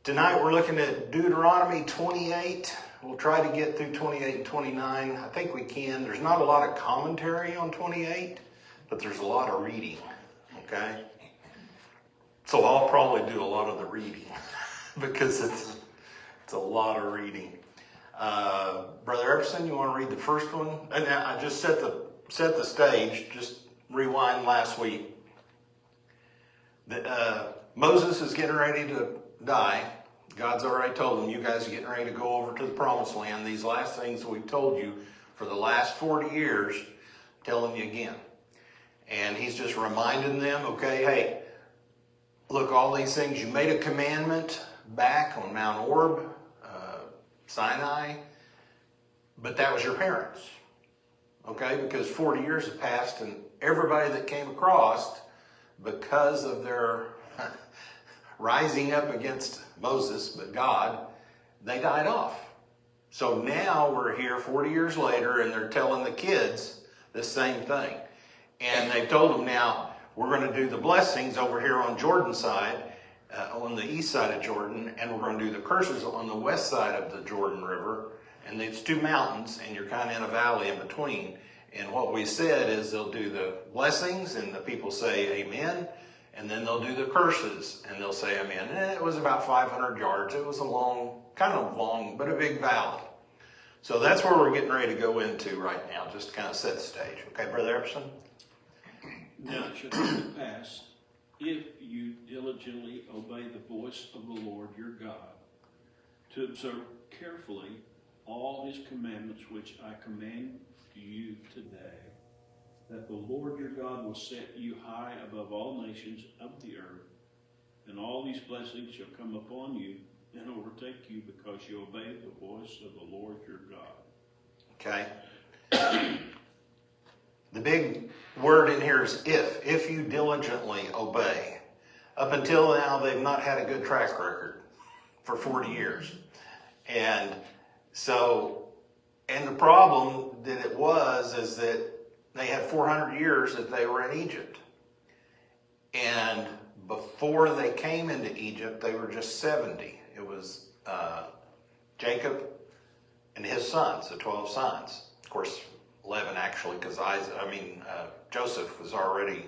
Tonight we're looking at Deuteronomy 28. We'll try to get through 28 and 29. I think we can. There's not a lot of commentary on 28, but there's a lot of reading, okay? So I'll probably do a lot of the reading because it's a lot of reading. Brother Epperson, you want to read the first one? And I just set the stage. Just rewind last week. Moses is getting ready to die. God's already told him, you guys are getting ready to go over to the promised land. These last things we've told you for the last 40 years, telling you again. And he's just reminding them, okay, hey, look, all these things, you made a commandment back on Mount Orb, Sinai, but that was your parents, okay? Because 40 years have passed and everybody that came across, because of their rising up against Moses, but God, they died off. So now we're here 40 years later and they're telling the kids the same thing. And they've told them now, we're going to do the blessings over here on Jordan's side, on the east side of Jordan, and we're going to do the curses on the west side of the Jordan River. And it's two mountains, and you're kind of in a valley in between. And what we said is they'll do the blessings, and the people say amen, and then they'll do the curses, and they'll say amen. And it was about 500 yards. It was kind of long, but a big valley. So that's where we're getting ready to go into right now, just to kind of set the stage. Okay, Brother Epperson? Now it shall come to pass, if you diligently obey the voice of the Lord your God, to observe carefully all his commandments which I command you today, that the Lord your God will set you high above all nations of the earth, and all these blessings shall come upon you and overtake you because you obey the voice of the Lord your God. Okay. The big word in here is if you diligently obey. Up until now, they've not had a good track record for 40 years. And the problem that it was is that they had 400 years that they were in Egypt. And before they came into Egypt, they were just 70. It was Jacob and his sons, the 12 sons. Of course, 11 actually, because Joseph was already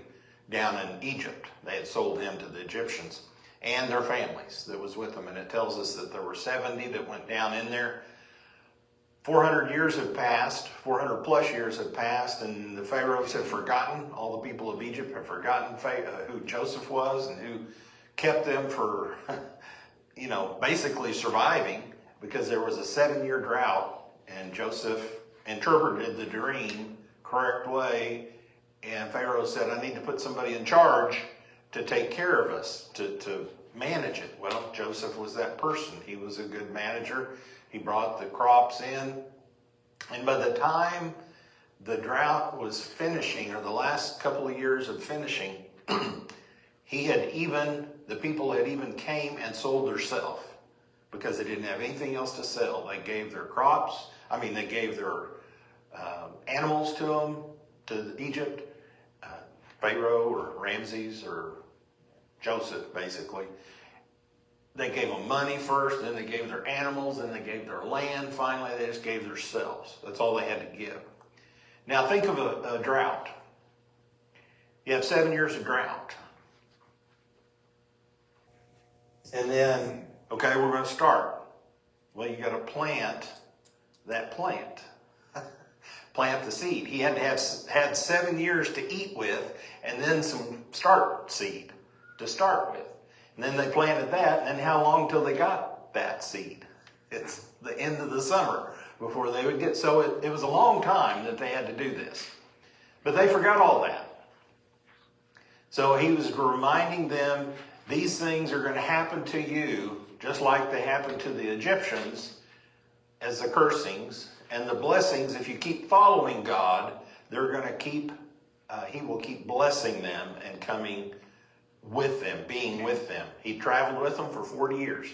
down in Egypt. They had sold him to the Egyptians and their families that was with them. And it tells us that there were 70 that went down in there. 400 years have passed, 400 plus years have passed, and the pharaohs have forgotten, all the people of Egypt have forgotten who Joseph was and who kept them for, basically surviving, because there was a 7-year drought, and Joseph interpreted the dream correct way, and Pharaoh said, I need to put somebody in charge to take care of us, to manage it. Well, Joseph was that person. He was a good manager. He brought the crops in. And by the time the drought was finishing, or the last couple of years of finishing, the people had even came and sold themselves because they didn't have anything else to sell. They gave their they gave their animals to Egypt, Pharaoh or Ramses or Joseph, basically. They gave them money first, then they gave their animals, then they gave their land. Finally, they just gave themselves. That's all they had to give. Now, think of a drought. You have 7 years of drought. And then, okay, we're going to start. Well, you got to plant that plant. Plant the seed. He had to have had 7 years to eat with, and then some start seed to start with. And then they planted that, and then how long till they got that seed? It's the end of the summer before they would get, so it was a long time that they had to do this. But they forgot all that. So he was reminding them, these things are going to happen to you, just like they happened to the Egyptians as the cursings. And the blessings, if you keep following God, they're going to he will keep blessing them and coming with them, being with them. He traveled with them for 40 years.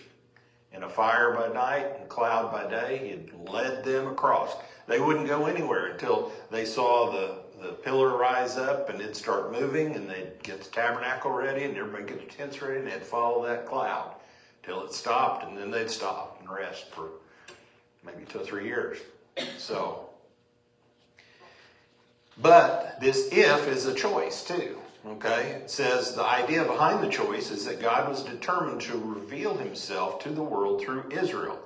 In a fire by night and cloud by day, he had led them across. They wouldn't go anywhere until they saw the pillar rise up and it'd start moving, and they'd get the tabernacle ready and everybody get the tents ready, and they'd follow that cloud till it stopped, and then they'd stop and rest for maybe 2 or 3 years. So, but this if is a choice too. Okay, it says the idea behind the choice is that God was determined to reveal himself to the world through Israel.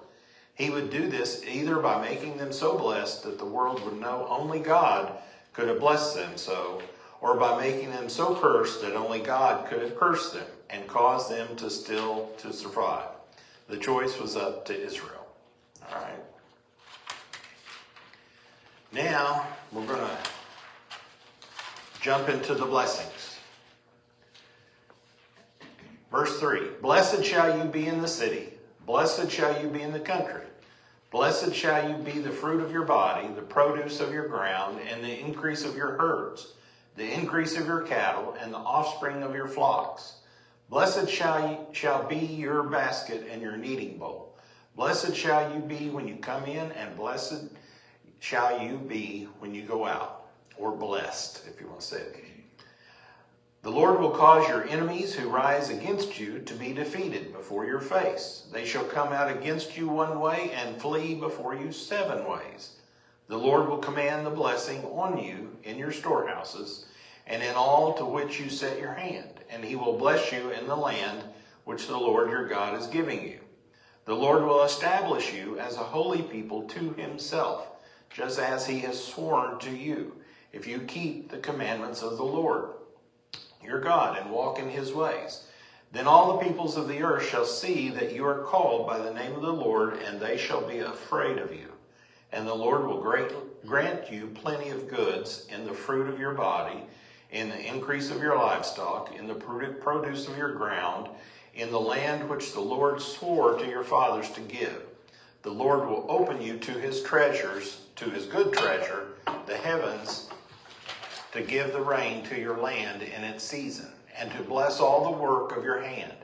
He would do this either by making them so blessed that the world would know only God could have blessed them so, or by making them so cursed that only God could have cursed them and caused them to survive. The choice was up to Israel. All right. Now we're going to jump into the blessings. Verse 3, blessed shall you be in the city, blessed shall you be in the country. Blessed shall you be the fruit of your body, the produce of your ground, and the increase of your herds, the increase of your cattle, and the offspring of your flocks. Blessed shall be your basket and your kneading bowl. Blessed shall you be when you come in, and blessed shall you be when you go out. Or blessed, if you want to say it. The Lord will cause your enemies who rise against you to be defeated before your face. They shall come out against you one way and flee before you 7 ways. The Lord will command the blessing on you in your storehouses and in all to which you set your hand. And he will bless you in the land which the Lord your God is giving you. The Lord will establish you as a holy people to himself, just as he has sworn to you, if you keep the commandments of the Lord your God and walk in his ways. Then all the peoples of the earth shall see that you are called by the name of the Lord, and they shall be afraid of you. And the Lord will grant you plenty of goods in the fruit of your body, in the increase of your livestock, in the produce of your ground, in the land which the Lord swore to your fathers to give. The Lord will open you to his treasures, to his good treasure, the heavens, to give the rain to your land in its season, and to bless all the work of your hand.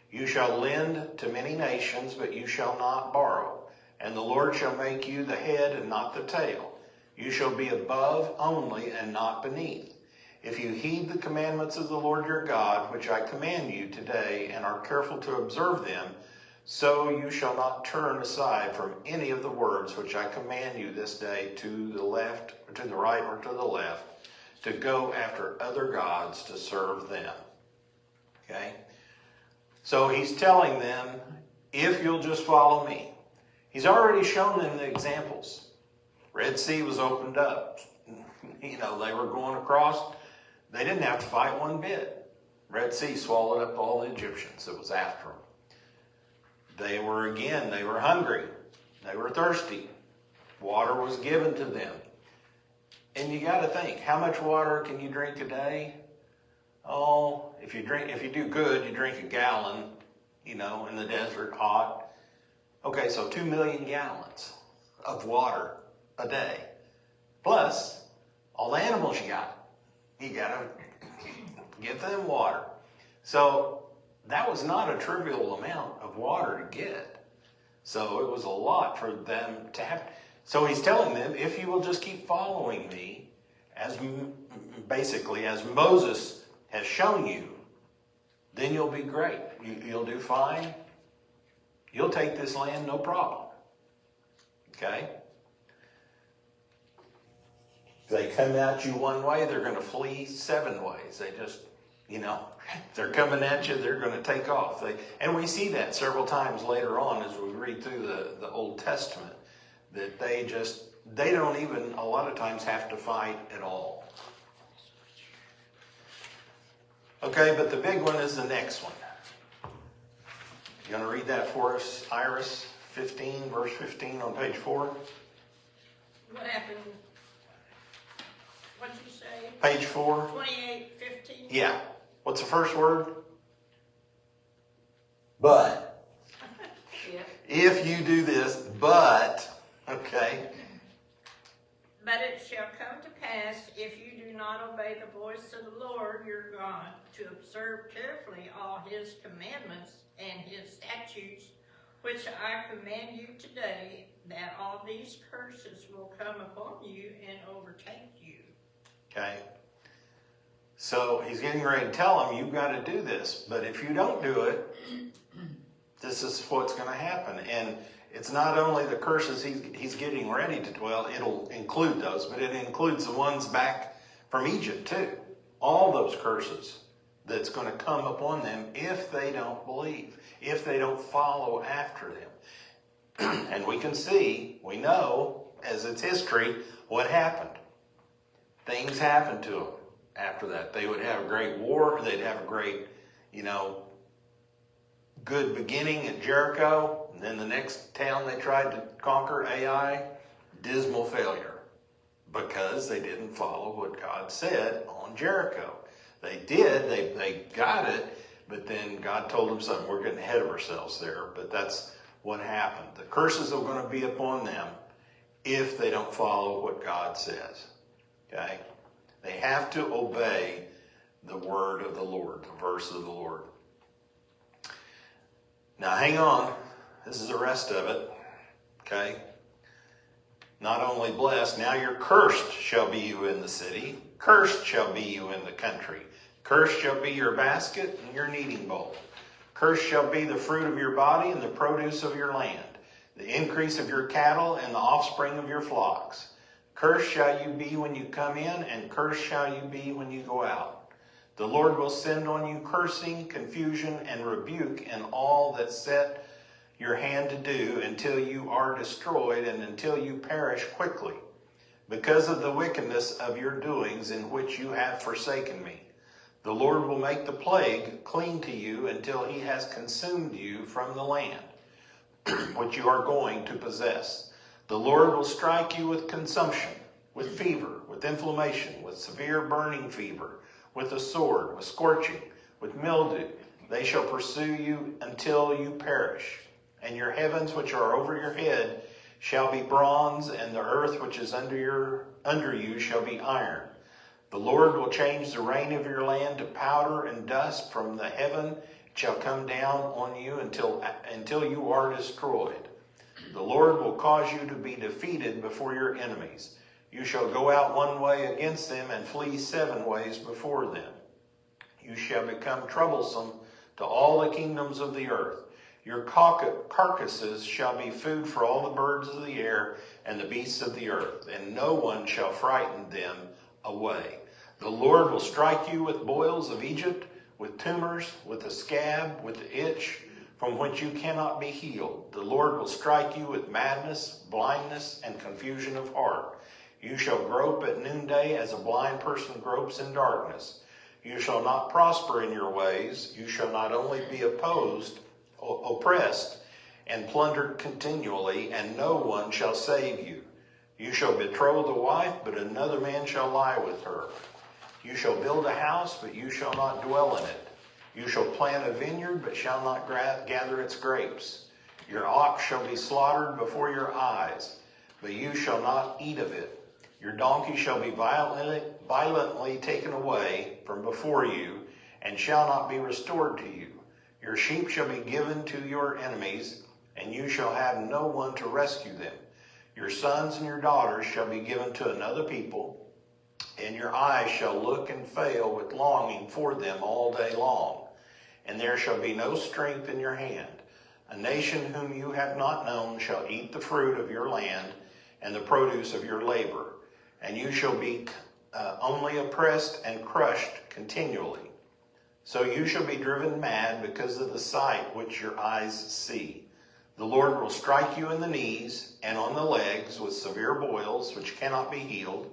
You shall lend to many nations, but you shall not borrow. And the Lord shall make you the head and not the tail. You shall be above only and not beneath. If you heed the commandments of the Lord your God, which I command you today, and are careful to observe them, so you shall not turn aside from any of the words which I command you this day to the left, or to the right, or to the left, to go after other gods to serve them. Okay? So he's telling them, if you'll just follow me. He's already shown them the examples. Red Sea was opened up. They were going across. They didn't have to fight one bit. Red Sea swallowed up all the Egyptians that was after them. They were hungry. They were thirsty. Water was given to them. And you got to think, how much water can you drink a day? Oh, if you do good, you drink a gallon, in the desert, hot. Okay, so 2 million gallons of water a day. Plus, all the animals you got. You got to give them water. So that was not a trivial amount of water to get. So it was a lot for them to have. So he's telling them, if you will just keep following me, as Moses has shown you, then you'll be great. You'll do fine. You'll take this land, no problem. Okay? If they come at you one way, they're going to flee 7 ways. They just, if they're coming at you, they're going to take off. And we see that several times later on as we read through the Old Testament, that they don't even a lot of times have to fight at all. Okay, but the big one is the next one. You want to read that for us, Iris? 15, verse 15 on page 4. What happened? What'd you say? Page 4. 28:15? Yeah. What's the first word? But. Yeah. If you do this, but, okay. But it shall come to pass, if you do not obey the voice of the Lord your God, to observe carefully all his commandments and his statutes, which I command you today, that all these curses will come upon you and overtake you. Okay. So he's getting ready to tell them, you've got to do this. But if you don't do it, This is what's going to happen. And it's not only the curses he's getting ready to, well, it'll include those, but it includes the ones back from Egypt too. All those curses that's going to come upon them if they don't believe, if they don't follow after them. And we can see, we know, as it's history, what happened. Things happened to them after that. They would have a great war. They'd have a great, good beginning at Jericho. And then the next town they tried to conquer, Ai, dismal failure. Because they didn't follow what God said on Jericho. They did, they got it, but then God told them something. We're getting ahead of ourselves there, but that's what happened. The curses are going to be upon them if they don't follow what God says. Okay? They have to obey the word of the Lord, the verse of the Lord. Now hang on. This is the rest of it. Okay? Not only blessed, now you're cursed shall be you in the city. Cursed shall be you in the country. Cursed shall be your basket and your kneading bowl. Cursed shall be the fruit of your body and the produce of your land, the increase of your cattle and the offspring of your flocks. Cursed shall you be when you come in, and cursed shall you be when you go out. The Lord will send on you cursing, confusion, and rebuke in all that set your hand to do until you are destroyed and until you perish quickly, because of the wickedness of your doings in which you have forsaken me. The Lord will make the plague cling to you until he has consumed you from the land, which you are going to possess. The Lord will strike you with consumption, with fever, with inflammation, with severe burning fever, with a sword, with scorching, with mildew. They shall pursue you until you perish. And your heavens which are over your head shall be bronze, and the earth which is under you shall be iron. The Lord will change the rain of your land to powder and dust from the heaven. It shall come down on you until you are destroyed. The Lord will cause you to be defeated before your enemies. You shall go out one way against them and flee 7 ways before them. You shall become troublesome to all the kingdoms of the earth. Your carcasses shall be food for all the birds of the air and the beasts of the earth, and no one shall frighten them away. The Lord will strike you with boils of Egypt, with tumors, with a scab, with the itch, from which you cannot be healed. The Lord will strike you with madness, blindness, and confusion of heart. You shall grope at noonday as a blind person gropes in darkness. You shall not prosper in your ways. You shall not only be oppressed and plundered continually, and no one shall save you. You shall betroth a wife, but another man shall lie with her. You shall build a house, but you shall not dwell in it. You shall plant a vineyard, but shall not gather its grapes. Your ox shall be slaughtered before your eyes, but you shall not eat of it. Your donkey shall be violently taken away from before you, and shall not be restored to you. Your sheep shall be given to your enemies, and you shall have no one to rescue them. Your sons and your daughters shall be given to another people, and your eyes shall look and fail with longing for them all day long. And there shall be no strength in your hand. A nation whom you have not known shall eat the fruit of your land and the produce of your labor. And you shall be only oppressed and crushed continually. So you shall be driven mad because of the sight which your eyes see. The Lord will strike you in the knees and on the legs with severe boils which cannot be healed,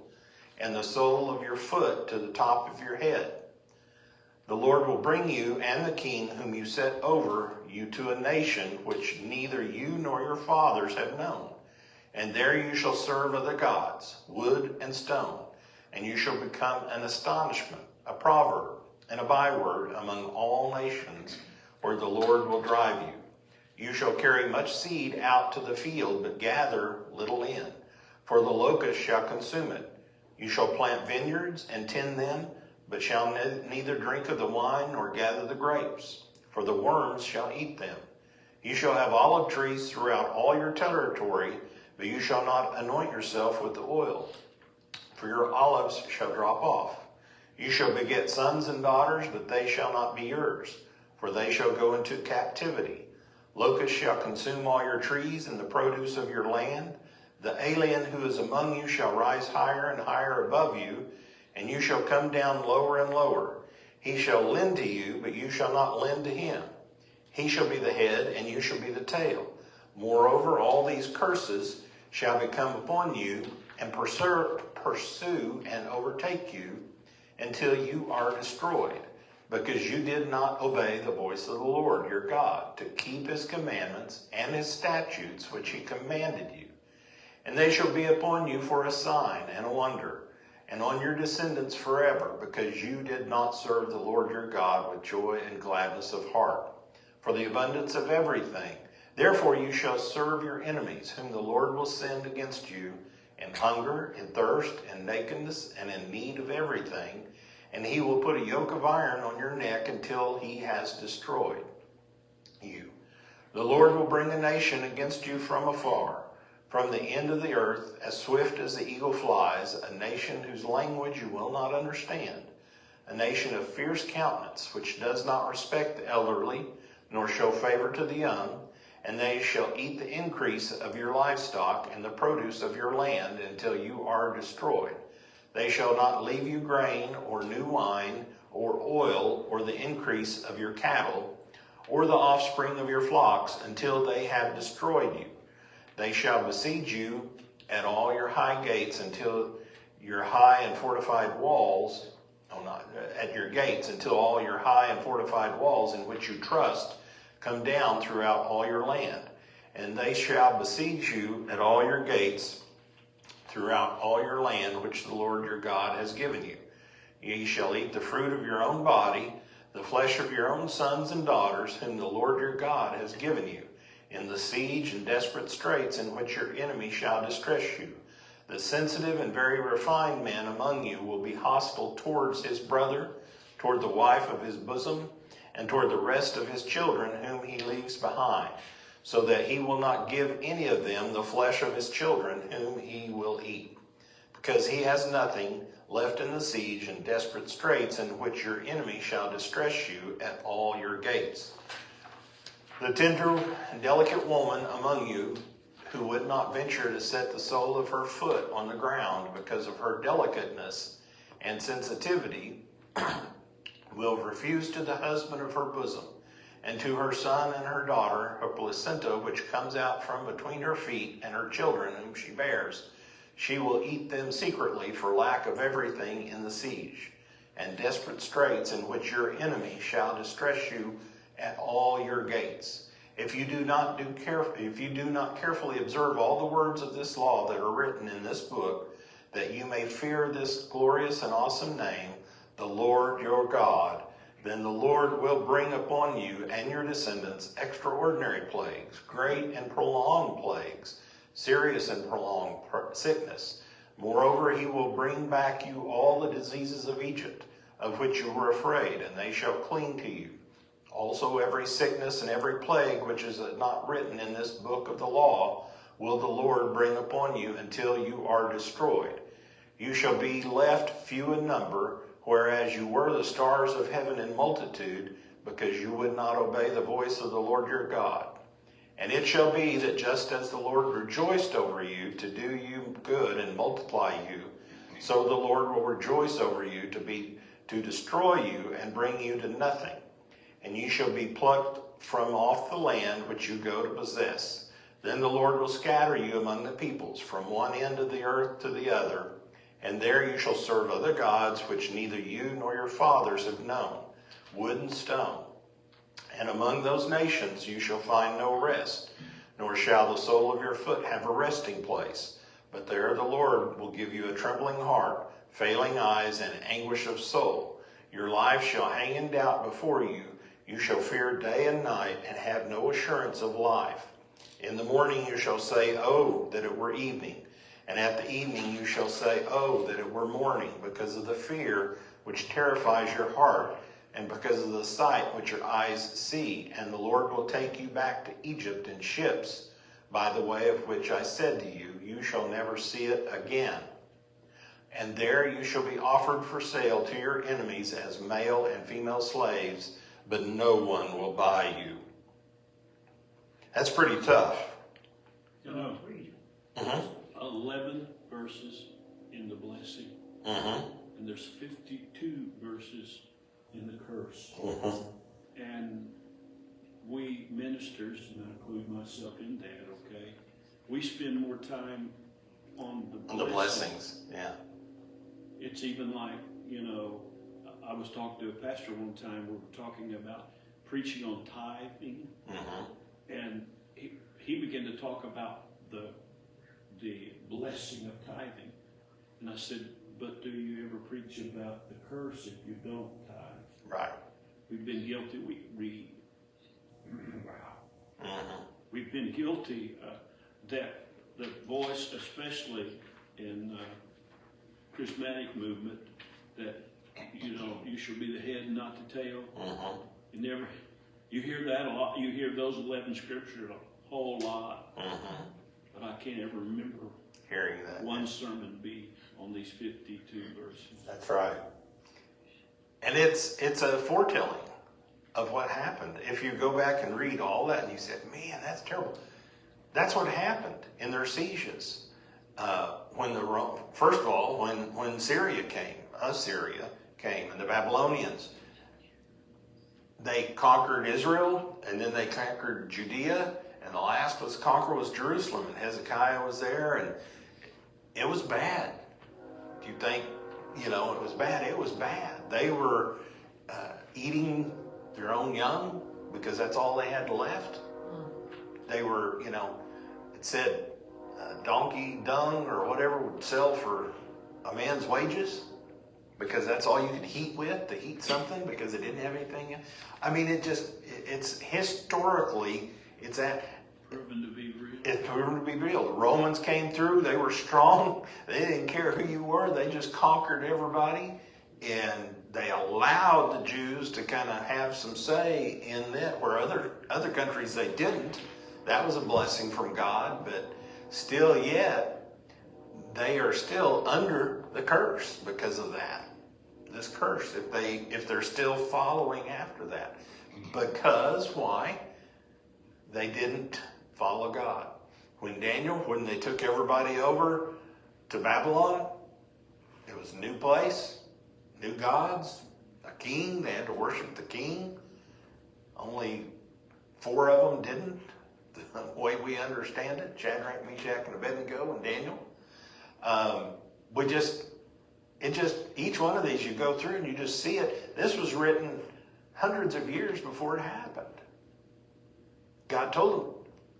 and the sole of your foot to the top of your head. The Lord will bring you and the king whom you set over you to a nation which neither you nor your fathers have known. And there you shall serve other gods, wood and stone, and you shall become an astonishment, a proverb, and a byword among all nations where the Lord will drive you. You shall carry much seed out to the field, but gather little in, for the locust shall consume it. You shall plant vineyards and tend them, but shall neither drink of the wine nor gather the grapes, for the worms shall eat them. You shall have olive trees throughout all your territory, but you shall not anoint yourself with the oil, for your olives shall drop off. You shall beget sons and daughters, but they shall not be yours, for they shall go into captivity. Locusts shall consume all your trees and the produce of your land. The alien who is among you shall rise higher and higher above you, and you shall come down lower and lower. He shall lend to you, but you shall not lend to him. He shall be the head, and you shall be the tail. Moreover, all these curses shall become upon you, and pursue and overtake you, until you are destroyed, because you did not obey the voice of the Lord your God, to keep his commandments and his statutes which he commanded you. And they shall be upon you for a sign and a wonder, and on your descendants forever, because you did not serve the Lord your God with joy and gladness of heart, for the abundance of everything. Therefore you shall serve your enemies, whom the Lord will send against you, in hunger, in thirst, in nakedness, and in need of everything. And he will put a yoke of iron on your neck until he has destroyed you. The Lord will bring a nation against you from afar, from the end of the earth, as swift as the eagle flies, a nation whose language you will not understand, a nation of fierce countenance, which does not respect the elderly, nor show favor to the young. And they shall eat the increase of your livestock and the produce of your land until you are destroyed. They shall not leave you grain, or new wine, or oil, or the increase of your cattle, or the offspring of your flocks, until they have destroyed you. They shall besiege you at all your high gates until your high and fortified walls, at your gates, until all your high and fortified walls in which you trust come down throughout all your land. And they shall besiege you at all your gates throughout all your land which the Lord your God has given you. Ye shall eat the fruit of your own body, the flesh of your own sons and daughters, whom the Lord your God has given you, in the siege and desperate straits in which your enemy shall distress you. The sensitive and very refined man among you will be hostile towards his brother, toward the wife of his bosom, and toward the rest of his children whom he leaves behind, so that he will not give any of them the flesh of his children whom he will eat, because he has nothing left in the siege and desperate straits in which your enemy shall distress you at all your gates. The tender and delicate woman among you, who would not venture to set the sole of her foot on the ground because of her delicateness and sensitivity, will refuse to the husband of her bosom, and to her son and her daughter, her placenta which comes out from between her feet, and her children whom she bears. She will eat them secretly for lack of everything in the siege and desperate straits in which your enemy shall distress you at all your gates. If you do not carefully observe all the words of this law that are written in this book, that you may fear this glorious and awesome name, the Lord your God, then the Lord will bring upon you and your descendants extraordinary plagues, great and prolonged plagues, serious and prolonged sickness. Moreover, he will bring back you all the diseases of Egypt, of which you were afraid, and they shall cling to you. Also every sickness and every plague which is not written in this book of the law will the Lord bring upon you until you are destroyed. You shall be left few in number, whereas you were the stars of heaven in multitude, because you would not obey the voice of the Lord your God. And it shall be that just as the Lord rejoiced over you to do you good and multiply you, so the Lord will rejoice over you to destroy you and bring you to nothing. And ye shall be plucked from off the land which you go to possess. Then the Lord will scatter you among the peoples, from one end of the earth to the other, and there you shall serve other gods which neither you nor your fathers have known, wood and stone. And among those nations you shall find no rest, nor shall the sole of your foot have a resting place. But there the Lord will give you a trembling heart, failing eyes, and anguish of soul. Your life shall hang in doubt before you. You shall fear day and night, and have no assurance of life. In the morning you shall say, "Oh, that it were evening." And at the evening you shall say, "Oh, that it were morning," because of the fear which terrifies your heart, and because of the sight which your eyes see. And the Lord will take you back to Egypt in ships, by the way of which I said to you, you shall never see it again. And there you shall be offered for sale to your enemies as male and female slaves, but no one will buy you. That's pretty tough. You know, Mm-hmm. 11 verses in the blessing, Mm-hmm. and there's 52 verses in the curse. Mm-hmm. And we ministers, and I include myself in that, okay, we spend more time on The blessings, yeah. It's even like, you know, I was talking to a pastor one time, we were talking about preaching on tithing, Mm-hmm. and he began to talk about the blessing of tithing. And I said, but do you ever preach about the curse if you don't tithe? Right. We've been guilty. Mm-hmm. We've been guilty that the voice, especially in charismatic movement, that you should be the head and not the tail. Mm-hmm. You hear that a lot. You hear those 11 scriptures a whole lot, Mm-hmm. but I can't ever remember Hearing that. one sermon be on these 52 verses. That's right. And it's a foretelling of what happened. If you go back and read all that and you said, man, that's terrible. That's what happened in their sieges. First of all, when Assyria came, and the Babylonians, they conquered Israel, and then they conquered Judea, and the last conquer was Jerusalem, and Hezekiah was there, and it was bad. Do you think, it was bad? It was bad. They were eating their own young because that's all they had left. They were, it said donkey dung or whatever would sell for a man's wages because that's all you could heat with, to heat something, because it didn't have anything. I mean, it's historically, Proven to be real. it's proven to be real. The Romans came through. They were strong. They didn't care who you were. They just conquered everybody. And they allowed the Jews to kind of have some say in that, where other countries they didn't. That was a blessing from God. But still yet, they are still under the curse because of that. This curse, if they're still following after that. Because, why? They didn't follow God. When they took everybody over to Babylon, it was a new place, new gods, a king. They had to worship the king. Only 4 of them didn't, the way we understand it: Shadrach, Meshach, and Abednego, and Daniel. Each one of these you go through and you just see it. This was written hundreds of years before it happened. God told them,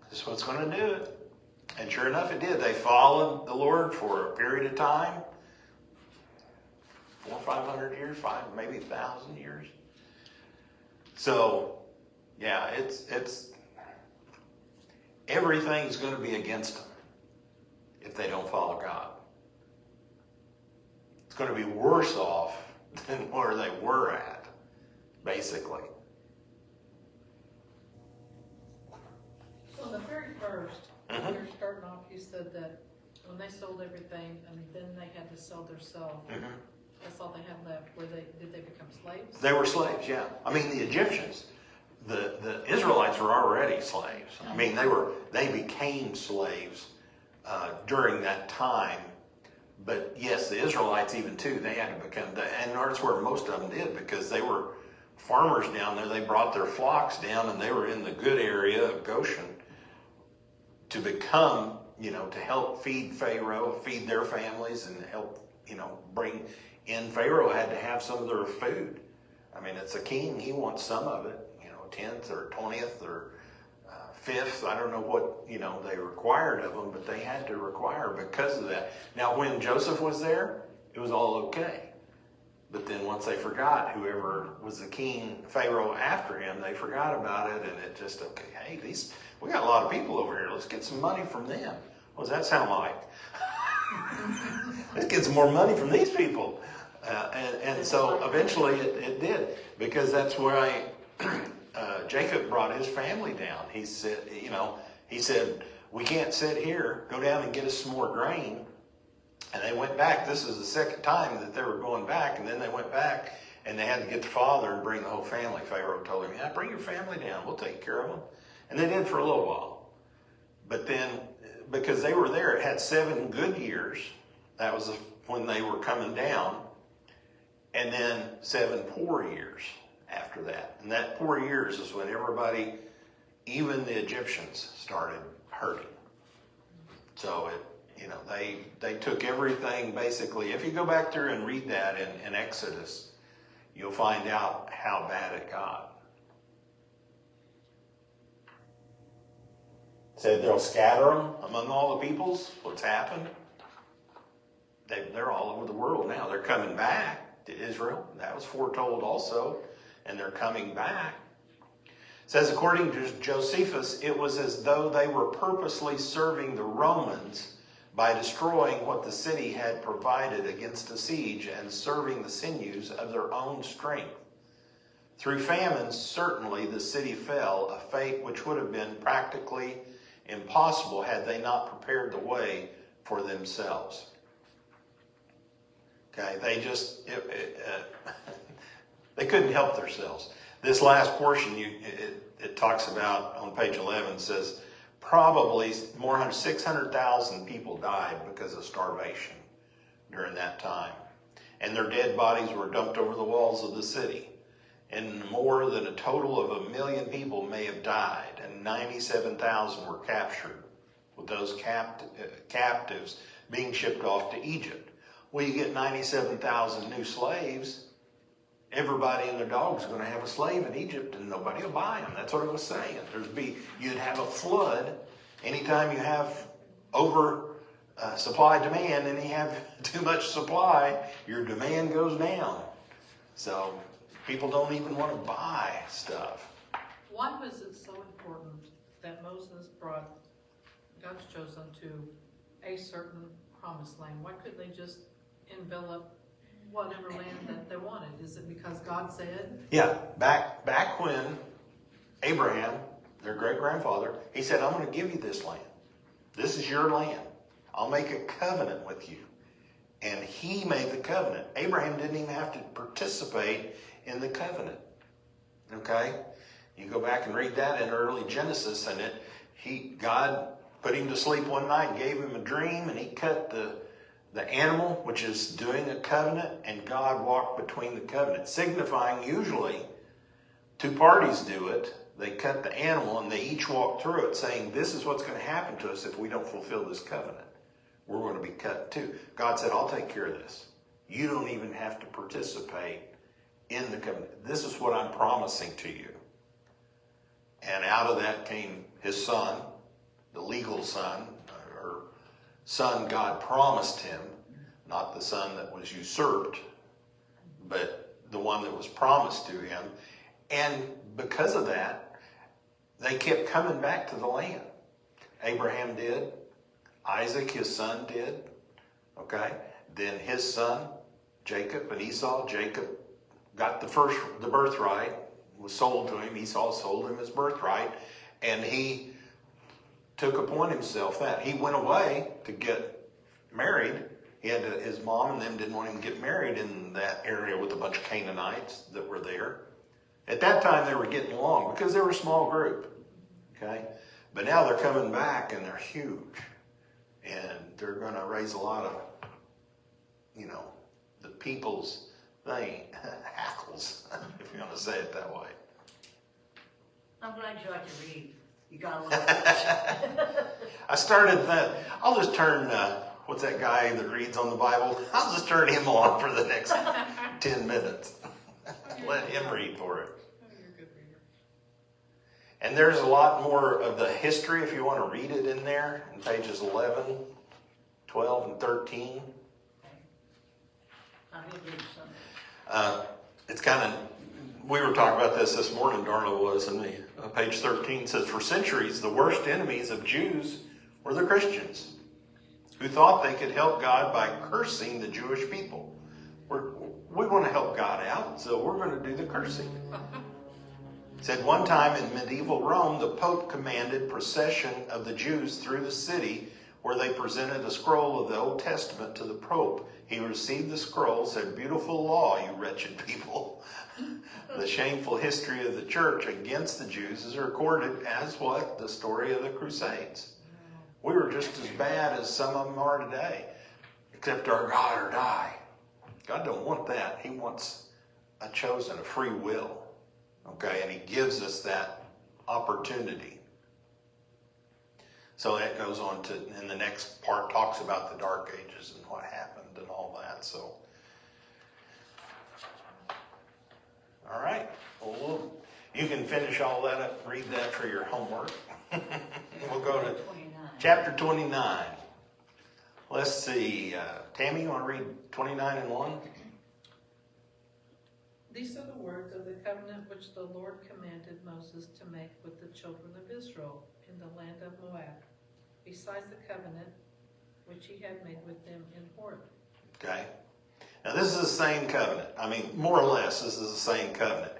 this is what's going to do it. And sure enough, it did. They followed the Lord for a period of time. 400 or 500 years, maybe 1,000 years. So, yeah, it's everything's going to be against them if they don't follow God. It's going to be worse off than where they were at, basically. So the very first, Mhm. you're starting off, you said that when they sold everything, then they had to sell their self. Mm-hmm. That's all they had left. Did they become slaves? They were slaves, yeah. I mean, the Egyptians, the Israelites were already slaves. I mean, they became slaves during that time. But yes, the Israelites even too, they had to become, and that's where most of them did, because they were farmers down there. They brought their flocks down, and they were in the good area of Goshen to become, to help feed Pharaoh, feed their families, and help, bring in. Pharaoh had to have some of their food. I mean, it's a king. He wants some of it, 10th or 20th or 5th. I don't know what, they required of them, but they had to require because of that. Now, when Joseph was there, it was all okay. But then once they forgot, whoever was the king, Pharaoh after him, they forgot about it, and it just, okay, hey, we got a lot of people over here. Let's get some money from them. What does that sound like? Let's get some more money from these people. And so eventually it did, because that's where Jacob brought his family down. He said, we can't sit here. Go down and get us some more grain. And they went back. This is the second time that they were going back. And then they went back and they had to get the father and bring the whole family. Pharaoh told him, bring your family down. We'll take care of them. And they did for a little while. But then, because they were there, it had 7 good years. That was when they were coming down. And then 7 poor years after that. And that poor years is when everybody, even the Egyptians, started hurting. So they took everything basically. If you go back there and read that in Exodus, you'll find out how bad it got. It said they'll scatter them among all the peoples. What's happened? They're all over the world now. They're coming back to Israel. That was foretold also. And they're coming back. It says, according to Josephus, it was as though they were purposely serving the Romans by destroying what the city had provided against a siege and serving the sinews of their own strength. Through famine, certainly the city fell, a fate which would have been practically impossible had they not prepared the way for themselves. Okay, they couldn't help themselves. This last portion, it talks about on page 11, says probably more than 600,000 people died because of starvation during that time. And their dead bodies were dumped over the walls of the city. And more than a total of 1 million people may have died, and 97,000 were captured, with those captives being shipped off to Egypt. Well, you get 97,000 new slaves. Everybody and their dog is going to have a slave in Egypt, and nobody will buy them. That's what it was saying. You'd have a flood. Anytime you have over supply demand, and you have too much supply, your demand goes down. So people don't even want to buy stuff. Why was it so important that Moses brought God's chosen to a certain promised land? Why couldn't they just envelop whatever land that they wanted? Is it because God said? Yeah, back when Abraham, their great-grandfather, he said, I'm going to give you this land. This is your land. I'll make a covenant with you. And he made the covenant. Abraham didn't even have to participate in the covenant. Okay? You go back and read that in early Genesis, and God put him to sleep one night and gave him a dream, and he cut the animal, which is doing a covenant, and God walked between the covenant, signifying usually 2 parties do it. They cut the animal and they each walk through it, saying, this is what's going to happen to us if we don't fulfill this covenant. We're going to be cut too. God said, I'll take care of this. You don't even have to participate in the covenant. This is what I'm promising to you. And out of that came his son, the legal son, or son God promised him, not the son that was usurped, but the one that was promised to him. And because of that, they kept coming back to the land. Abraham did. Isaac, his son, did. Okay? Then his son, Jacob and Esau. Jacob got the birthright, was sold to him. Esau sold him his birthright. And he took upon himself that. He went away to get married. His mom and them didn't want him to get married in that area with a bunch of Canaanites that were there. At that time, they were getting along because they were a small group. Okay? But now they're coming back and they're huge. And they're going to raise a lot of, the people's hackles, if you want to say it that way. I'm glad you like to read. You got a lot. I started that. I'll just turn, what's that guy that reads on the Bible? I'll just turn him on for the next 10 minutes. Let him read for it. And there's a lot more of the history if you want to read it in there, in pages 11, 12, and 13. I'm going to give you something. It's kind of, we were talking about this morning, Darla was, and page 13 says, for centuries, the worst enemies of Jews were the Christians, who thought they could help God by cursing the Jewish people. We want to help God out, so we're going to do the cursing. It said one time in medieval Rome, the Pope commanded procession of the Jews through the city where they presented a scroll of the Old Testament to the Pope. He received the scroll, said, beautiful law, you wretched people. The shameful history of the church against the Jews is recorded as what? The story of the Crusades. We were just as bad as some of them are today, except our God or die. God don't want that. He wants a chosen, a free will. Okay, and he gives us that opportunity. So that goes on to, and the next part talks about the Dark Ages and what happened and all that. So, all right. Well, you can finish all that up, read that for your homework. We'll go to 29. chapter 29. Let's see. Tammy, you want to read 29 and 1? These are the words of the covenant which the Lord commanded Moses to make with the children of Israel in the land of Moab, besides the covenant which he had made with them in Horeb. Okay. Now this is the same covenant. I mean, more or less, this is the same covenant.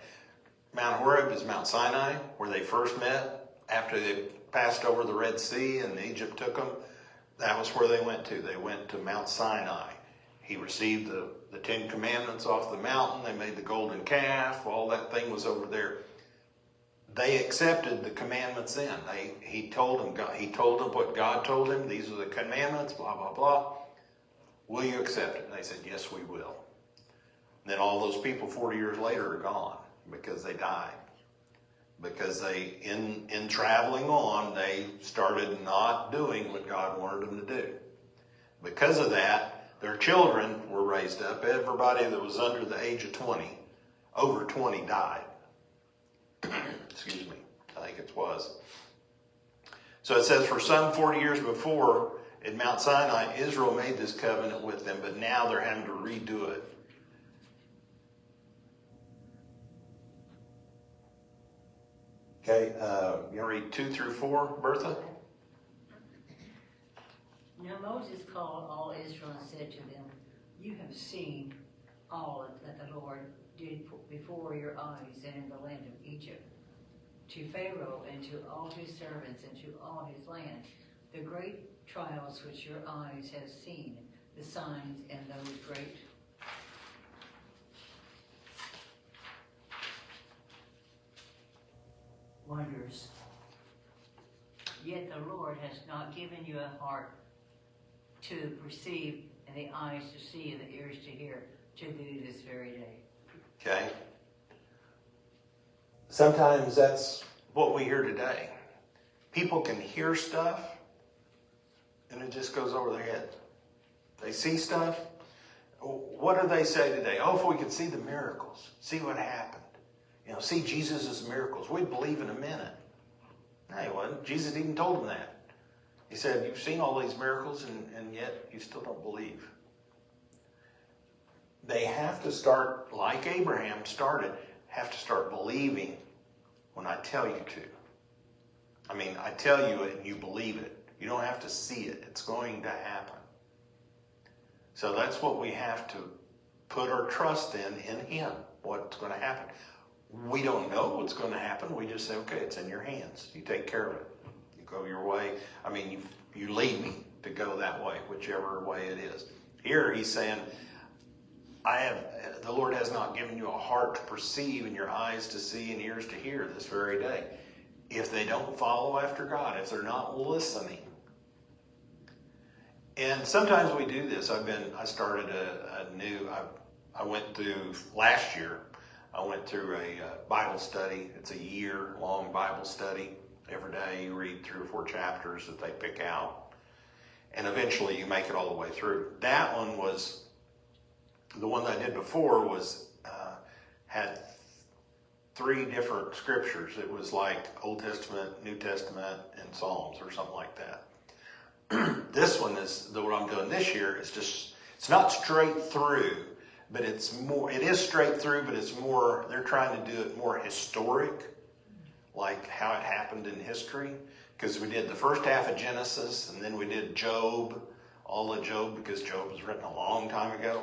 Mount Horeb is Mount Sinai, where they first met after they passed over the Red Sea and Egypt took them. That was where they went to. They went to Mount Sinai. He received the Ten Commandments off the mountain. They made the golden calf. All that thing was over there. They accepted the commandments then. He told them what God told him. These are the commandments, blah, blah, blah. Will you accept it? And they said, yes, we will. And then all those people 40 years later are gone because they died. Because they, in traveling on, they started not doing what God wanted them to do. Because of that, their children were raised up. Everybody that was under the age of 20, over 20 died. Excuse me, I think it was. So it says, for some 40 years before, at Mount Sinai, Israel made this covenant with them, but now they're having to redo it. Okay, you want to read 2 through 4, Bertha? Now Moses called all Israel and said to them, you have seen all that the Lord did before your eyes and in the land of Egypt, to Pharaoh and to all his servants and to all his land, the great trials which your eyes have seen, the signs and those great wonders. Yet the Lord has not given you a heart to perceive, and the eyes to see, and the ears to hear, to do this very day. Okay. Sometimes that's what we hear today. People can hear stuff, and it just goes over their head. They see stuff. What do they say today? Oh, if we could see the miracles, see what happened. See Jesus' miracles, we'd believe in a minute. No, he wasn't. Jesus even told them that. He said, you've seen all these miracles, and yet you still don't believe. They have to start, like Abraham started, have to start believing when I tell you to. I mean, I tell you it and you believe it. You don't have to see it. It's going to happen. So that's what we have to put our trust in Him, what's going to happen. We don't know what's going to happen. We just say, okay, it's in your hands. You take care of it. You go your way. I mean, you lead me to go that way, whichever way it is. Here he's saying, the Lord has not given you a heart to perceive and your eyes to see and ears to hear this very day. If they don't follow after God, if they're not listening. And sometimes we do this. I started I went through last year. I went through a Bible study. It's a year-long Bible study. Every day you read 3 or 4 chapters that they pick out. And eventually you make it all the way through. That one was, the one that I did before was, had 3 different scriptures. It was like Old Testament, New Testament, and Psalms or something like that. This one is, what I'm doing this year, is just, it's not straight through. But it is straight through, but it's more, they're trying to do it more historic, like how it happened in history. Because we did the first half of Genesis, and then we did Job, all of Job, because Job was written a long time ago.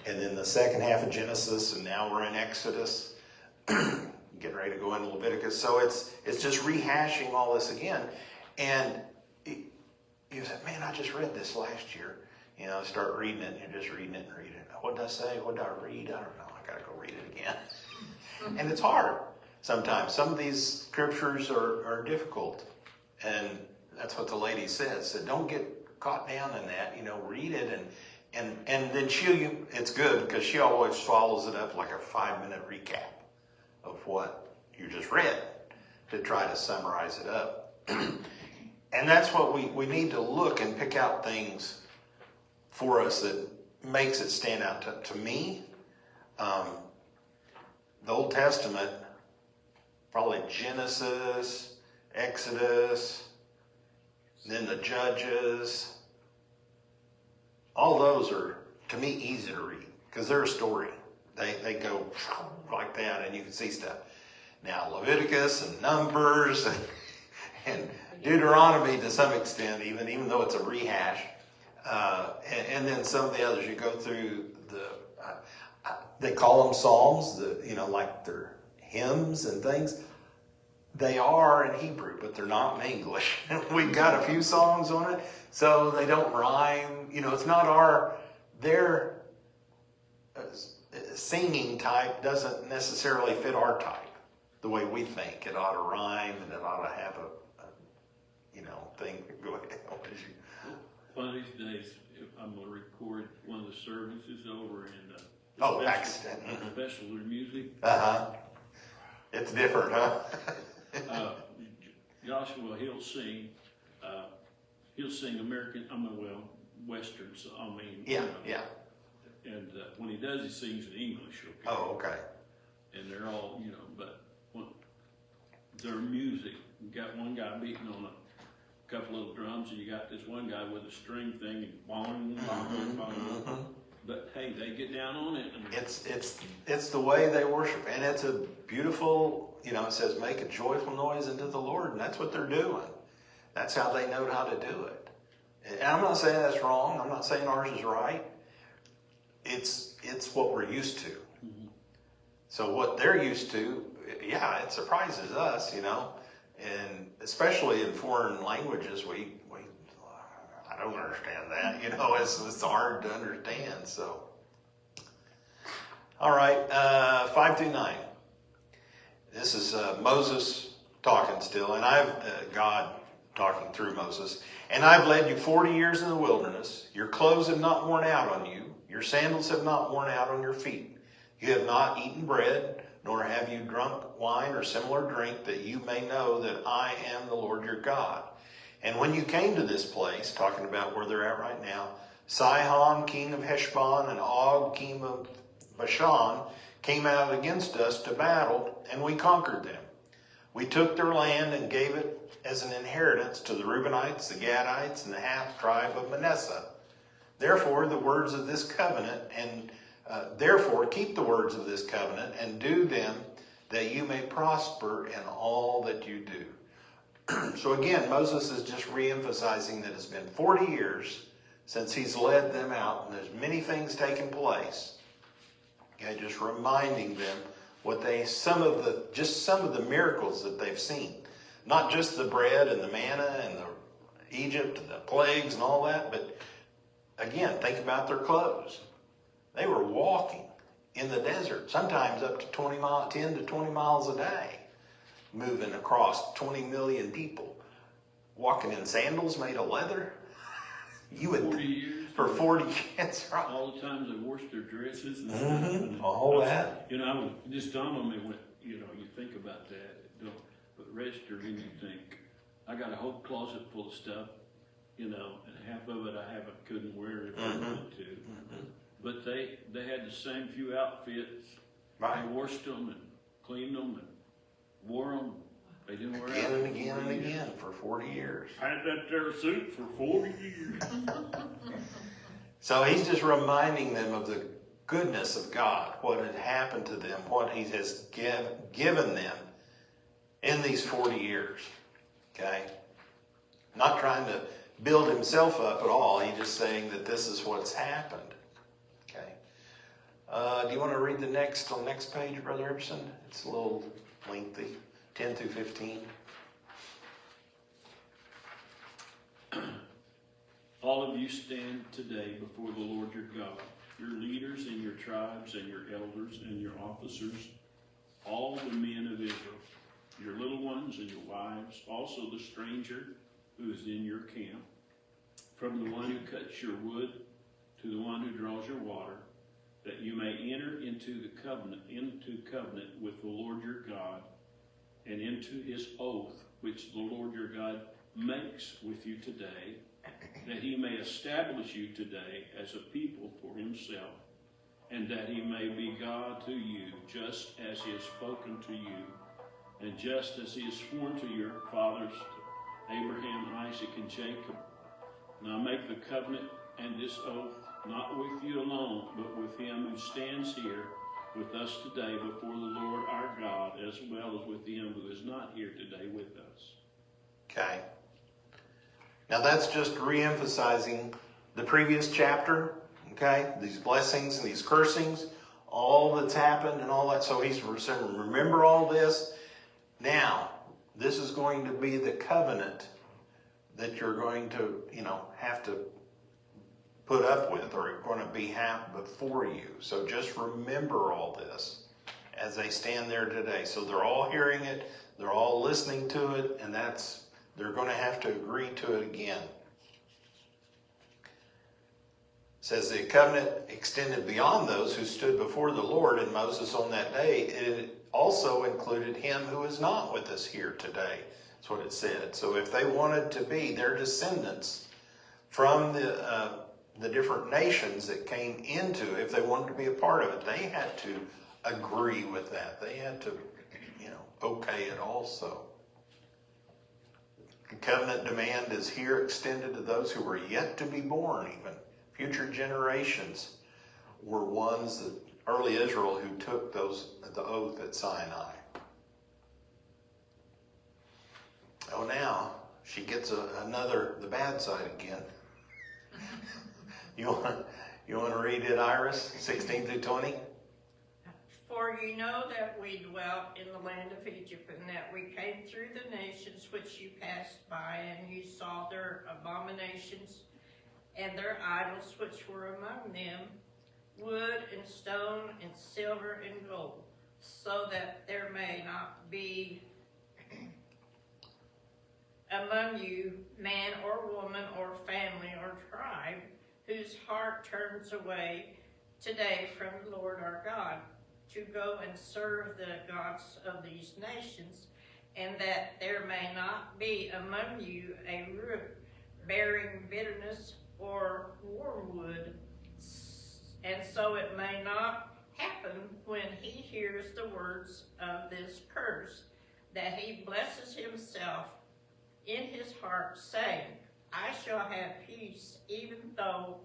And then the second half of Genesis, and now we're in Exodus, getting ready to go into Leviticus. So it's just rehashing all this again. And you said, man, I just read this last year. Start reading it, and you're just reading it and reading it. What did I say? What did I read? I don't know. I gotta go read it again. And it's hard sometimes. Some of these scriptures are difficult. And that's what the lady says. Don't get caught down in that, read it and then it's good because she always follows it up like a 5-minute recap of what you just read to try to summarize it up. And that's what we need to look and pick out things for us that makes it stand out. To me, the Old Testament, probably Genesis, Exodus, then the Judges, all those are, to me, easy to read because they're a story. They go like that and you can see stuff. Now, Leviticus and Numbers and Deuteronomy to some extent, even though it's a rehash. And then some of the others, you go through they call them Psalms, like they're hymns and things. They are in Hebrew, but they're not in English. We've got a few songs on it, so they don't rhyme. It's not their singing type doesn't necessarily fit our type, the way we think. It ought to rhyme and it ought to have a thing. Go ahead. One of these days, I'm going to record one of the services over in Pakistan. Special music. It's different, huh? Joshua, he'll sing American, Western, so Yeah. And when he does, he sings in English. Okay? Oh, okay. And they're all, but their music, you got one guy beating on a couple little drums, and you got this one guy with a string thing, and bong, bong, bong, bong. But hey, they get down on it. And it's the way they worship, and it's a beautiful. It says make a joyful noise unto the Lord, and that's what they're doing. That's how they know how to do it. And I'm not saying that's wrong. I'm not saying ours is right. It's what we're used to. Mm-hmm. So what they're used to, it surprises us, and especially in foreign languages, I don't understand that. It's hard to understand. So, all right, 5 through 9. This is Moses talking still, and God talking through Moses. And I've led you 40 years in the wilderness. Your clothes have not worn out on you. Your sandals have not worn out on your feet. You have not eaten bread, nor have you drunk wine or similar drink, that you may know that I am the Lord your God. And when you came to this place, talking about where they're at right now, Sihon, king of Heshbon, and Og, king of Bashan, came out against us to battle, and we conquered them. We took their land and gave it as an inheritance to the Reubenites, the Gadites, and the half-tribe of Manasseh. Therefore, the words of this covenant, and therefore keep the words of this covenant, and do them, that you may prosper in all that you do. So again, Moses is just re-emphasizing that it's been 40 years since he's led them out, and there's many things taking place. Okay, just reminding them some of the miracles that they've seen. Not just the bread and the manna and the Egypt and the plagues and all that, but again, think about their clothes. They were walking in the desert, sometimes up to 10 to 20 miles a day, moving across 20 million people, walking in sandals made of leather. You would 40 years. For 40 years, right? All the times they washed their dresses and stuff. And all that. I was just dawned on me when, you think about that. But register and you think, I got a whole closet full of stuff, and half of it I couldn't wear if I wanted to. Mm-hmm. But they had the same few outfits. Right. They washed them and cleaned them and wore them. They didn't wear again and again and again for 40 years. Had that there suit for 40 years. So he's just reminding them of the goodness of God, what had happened to them, what he has given them in these 40 years. Okay? Not trying to build himself up at all. He's just saying that this is what's happened. Okay? Do you want to read the next page, Brother Everson? It's a little lengthy. 10 through 15. All of you stand today before the Lord your God your leaders and your tribes and your elders and your officers, all the men of Israel, your little ones and your wives, also the stranger who is in your camp, from the one who cuts your wood to the one who draws your water, that you may enter into covenant with the Lord your God, and into his oath which the Lord your God makes with you today, that he may establish you today as a people for himself, and that he may be God to you, just as he has spoken to you, and just as he has sworn to your fathers, to Abraham, Isaac, and Jacob. Now make the covenant and this oath not with you alone, but with him who stands here with us today before the Lord our God, as well as with him who is not here today with us. Okay. Now that's just re-emphasizing the previous chapter, okay? These blessings and these cursings, all that's happened and all that. So he's saying, remember all this. Now, this is going to be the covenant that you're going to, have to put up with, or going to be before you. So just remember all this as they stand there today. So they're all hearing it, they're all listening to it, and they're going to have to agree to it again. It says the covenant extended beyond those who stood before the Lord and Moses on that day. It also included him who is not with us here today. That's what it said. So if they wanted to be their descendants from the different nations that came into, if they wanted to be a part of it, they had to agree with that. They had to, okay it also. The covenant demand is here extended to those who were yet to be born even. Future generations were ones that early Israel who took the oath at Sinai. Oh, now she gets the bad side again. You want to read it, Iris? 16 through 20? For you know that we dwelt in the land of Egypt, and that we came through the nations which you passed by, and you saw their abominations and their idols which were among them, wood and stone and silver and gold, so that there may not be among you man or woman or family or tribe whose heart turns away today from the Lord our God, to go and serve the gods of these nations, and that there may not be among you a root bearing bitterness or wormwood, and so it may not happen when he hears the words of this curse, that he blesses himself in his heart, saying, I shall have peace, even though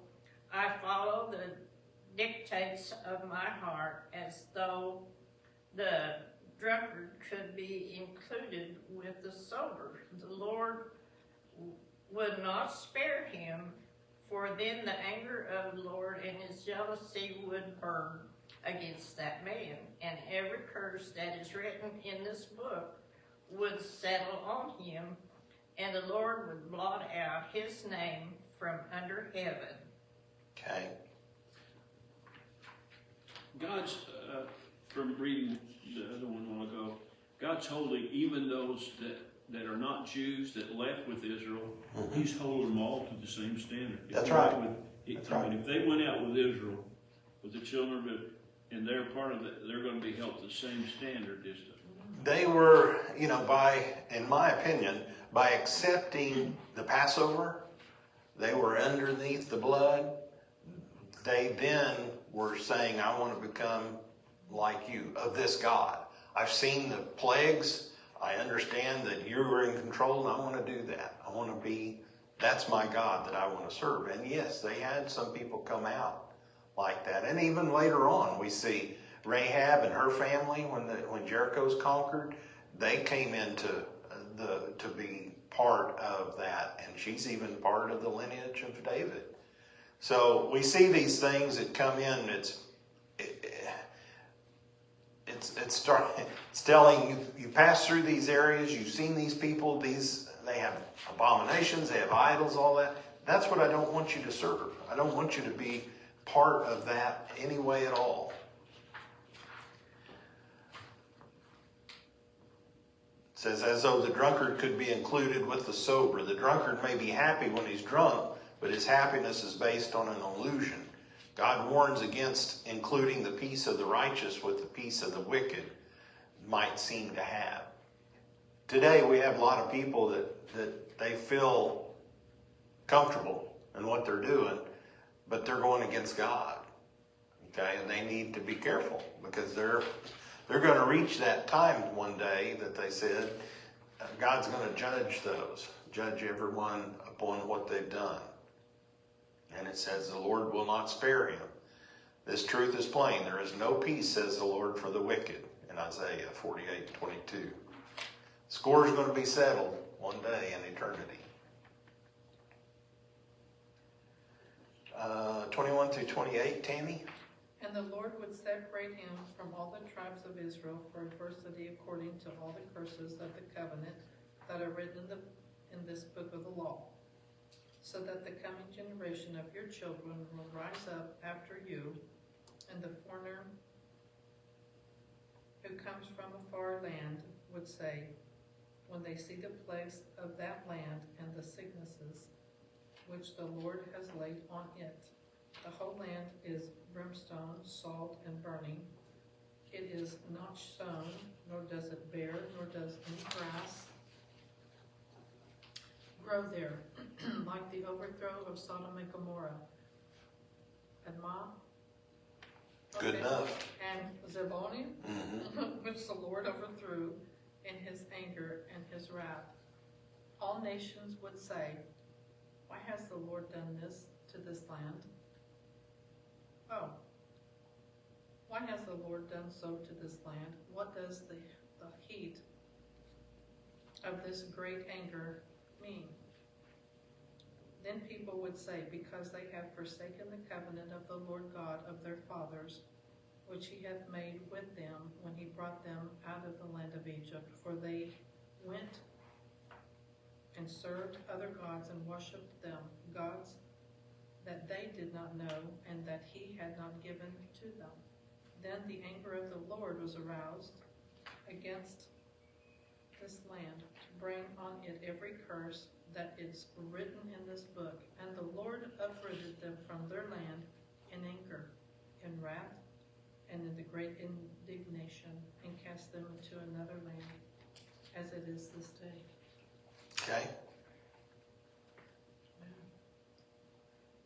I follow the dictates of my heart, as though the drunkard could be included with the sober. The Lord would not spare him, for then the anger of the Lord and his jealousy would burn against that man, and every curse that is written in this book would settle on him, and the Lord would blot out his name from under heaven. Okay. God's, from reading the other one a while ago, God's holding even those that are not Jews that left with Israel, he's holding them all to the same standard. That's right. If they went out with Israel, with the children of Israel, and they're part of it, they're going to be held to the same standard as They were, in my opinion, by accepting the Passover, they were underneath the blood. They then were saying, I want to become like you, of this God. I've seen the plagues. I understand that you are in control, and I want to do that. I want to be, that's my God that I want to serve. And yes, they had some people come out like that. And even later on, we see Rahab and her family, when Jericho's conquered, they came into to be part of that. And she's even part of the lineage of David. So we see these things that come in. It's telling you pass through these areas. You've seen these people. They have abominations. They have idols. All that. That's what I don't want you to serve. I don't want you to be part of that any way at all. It says, as though the drunkard could be included with the sober. The drunkard may be happy when he's drunk, but his happiness is based on an illusion. God warns against including the peace of the righteous with the peace of the wicked might seem to have. Today we have a lot of people that they feel comfortable in what they're doing, but they're going against God. Okay, and they need to be careful because they're going to reach that time one day that they said God's going to judge everyone upon what they've done. And it says the Lord will not spare him. This truth is plain. There is no peace, says the Lord, for the wicked, in Isaiah 48:22. Score is going to be settled one day in eternity. 21 through 28, Tammy? And the Lord would separate him from all the tribes of Israel for adversity according to all the curses of the covenant that are written in this book of the law, so that the coming generation of your children will rise up after you, and the foreigner who comes from a far land would say, when they see the plagues of that land and the sicknesses which the Lord has laid on it, the whole land is brimstone, salt, and burning. It is not sown, nor does it bear, nor does any grass grow there, like the overthrow of Sodom and Gomorrah. Admah, Good enough. and Zebonim, Mm-hmm. which the Lord overthrew in his anger and his wrath. All nations would say, why has the Lord done this to this land? Oh, why has the Lord done so to this land? What does the heat of this great anger mean? Then people would say, because they have forsaken the covenant of the Lord God of their fathers, which he hath made with them when he brought them out of the land of Egypt. For they went and served other gods and worshipped them, gods that they did not know and that he had not given to them. Then the anger of the Lord was aroused against this land to bring on it every curse that is written in this book. And the Lord uprooted them from their land in anger, in wrath, and in the great indignation, and cast them into another land, as it is this day. Okay.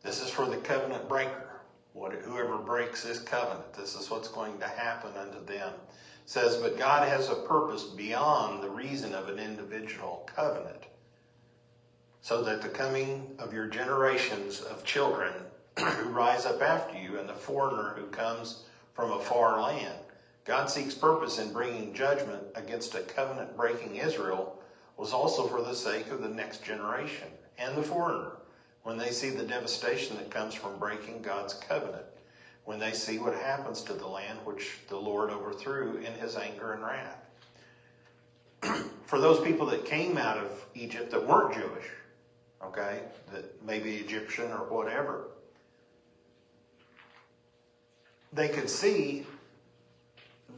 This is for the covenant breaker. Whoever breaks this covenant, this is what's going to happen unto them. It says, but God has a purpose beyond the reason of an individual covenant, so that the coming of your generations of children who rise up after you and the foreigner who comes from a far land. God seeks purpose in bringing judgment against a covenant-breaking Israel was also for the sake of the next generation and the foreigner, when they see the devastation that comes from breaking God's covenant, when they see what happens to the land which the Lord overthrew in his anger and wrath. For those people that came out of Egypt that weren't Jewish, okay, that maybe Egyptian or whatever, they could see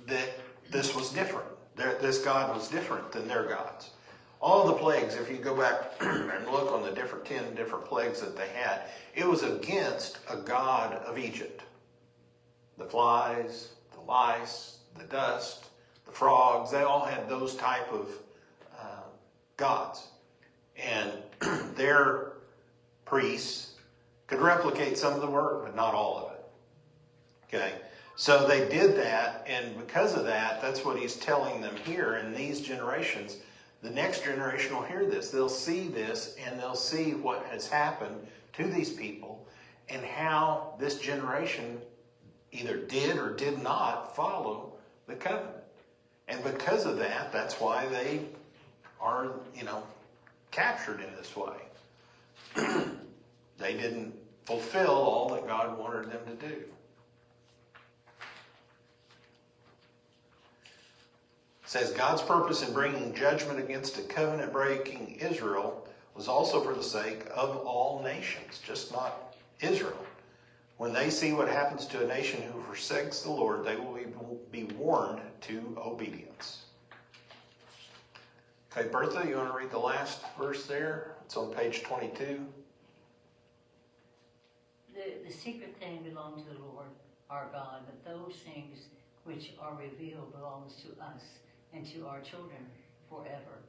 that this was different. This God was different than their gods. All the plagues, if you go back and look on the 10 different plagues that they had, it was against a god of Egypt. The flies, the lice, the dust, the frogs, they all had those type of gods. And their priests could replicate some of the work, but not all of it. Okay, so they did that, and because of that, that's what he's telling them here in these generations. The next generation will hear this. They'll see this, and they'll see what has happened to these people and how this generation either did or did not follow the covenant. And because of that, that's why they are, captured in this way. They didn't fulfill all that God wanted them to do. It says God's purpose in bringing judgment against a covenant-breaking Israel was also for the sake of all nations, just not Israel. When they see what happens to a nation who forsakes the Lord, they will be warned to obedience. Okay, Bertha, you want to read the last verse there? It's on page 22. The secret thing belongs to the Lord our God, but those things which are revealed belongs to us and to our children forever,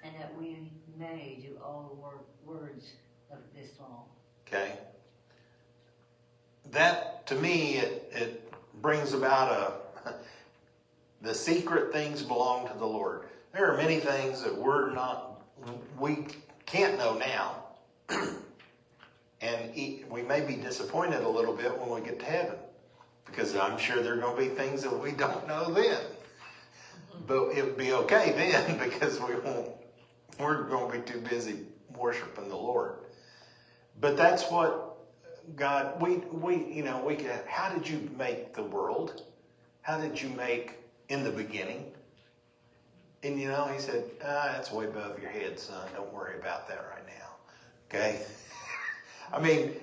and that we may do all the words of this law. Okay. That, to me, it brings about the secret things belong to the Lord. There are many things that we can't know now. And we may be disappointed a little bit when we get to heaven, because I'm sure there are going to be things that we don't know then. But it'll be okay then, because we're going to be too busy worshiping the Lord. But that's what God, how did you make the world? How did you make in the beginning? And he said, that's way above your head, son. Don't worry about that right now. Okay? I mean,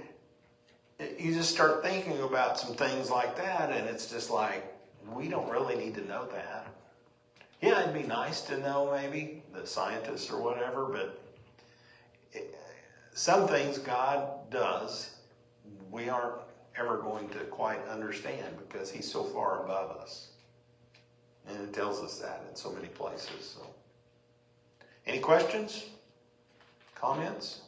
you just start thinking about some things like that, and it's just like, we don't really need to know that. Yeah, it'd be nice to know maybe, the scientists or whatever, but some things God does, we aren't ever going to quite understand because he's so far above us. And it tells us that in so many places. So, any questions? Comments?